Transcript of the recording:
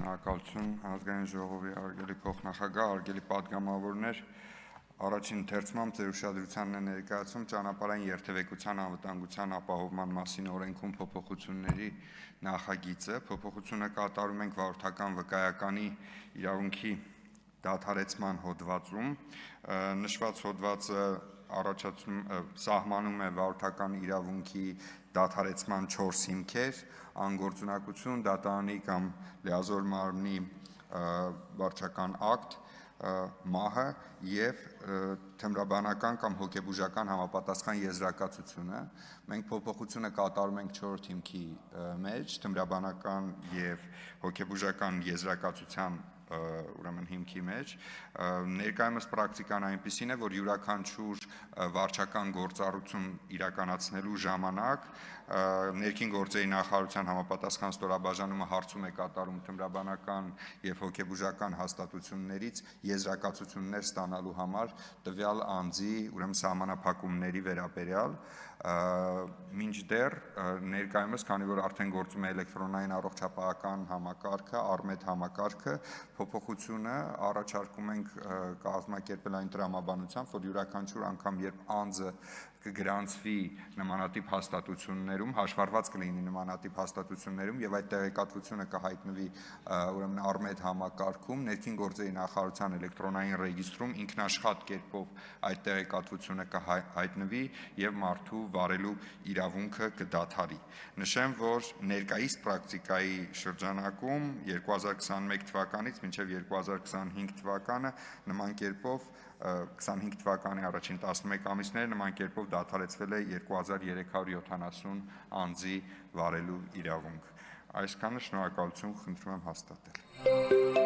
Շնորհակալություն ազգային ժողովի արգելի փոխնախագահ, արգելի պատգամավորներ, առաջին ընթերցմամբ ձեր ուշադրությանն է ներկայացում ճանապարհային երթևեկության անվտանգության ապահովման մասին օրենքում փոփոխությունների նախագիծը։ Փոփոխությունը կատարում ենք վարորդական վկայականի իրավունքի դադարեցման հոդվածում։ Նշված հոդվածը սահմանում է վարորդական իրավունքի դադարեցման 4 հիմքեր՝ անգործունակություն, դատարանի կամ լիազոր մարմնի վարչական ակտ, մահը և թմրաբանական կամ հոգեբուժական համապատասխան եզրակացությունը։ Մենք փոփոխությունը կատարում ենք 4 հիմքի մեջ՝ թմրաբանական և հոգեբուժական եզրակացության հիմքի մեջ։ Ներկայումս պրակտիկան այնպիսին է, որ յուրաքանչյուր վարչական գործառույթ իրականացնելու ժամանակ ներքին գործերի նախարարության համապատասխան ստորաբաժանումը հարցում է կատարում թմրաբանական և հոգեբուժական հաստատություններից եզրակացություններ ստանալու համար տվյալ անձի սահմանափակումների վերաբերյալ։ Մինչդեռ ներկայումս, քանի որ արդեն գործում է էլեկտրոնային առողջապահական համակարգը, ARMED համակարգը, փոփոխությունը առաջարկում ենք կազմակերպել այն տրամաբանությամբ, որ յուրաքանչյուր անգամ, երբ անձը կգրանցվի նմանատիպ հաստատություններում, հաշվառված կլինի նմանատիպ հաստատություններում և այդ տեղեկատվությունը կհայտնվի ARMED համակարգում, ներքին գործերի նախարարության էլեկտրոնային ռեգիստրում ինքնաշխատ կերպով այդ տեղեկատվությունը կհայտնվի և մարդու վարելու իրավունքը կդադարի։ Նշեմ, որ ներկայիս պրակտիկայի շրջանակում 2021 թվականից մինչև 2025 թվականը նման կերպով 25 թվականի առաջին 11 ամիսները նման կերպով դադարեցվել է 2370 անձի վարելու իրավունք։ Այսքանը, շնորհակալություն, խնդրում եմ հաստատել։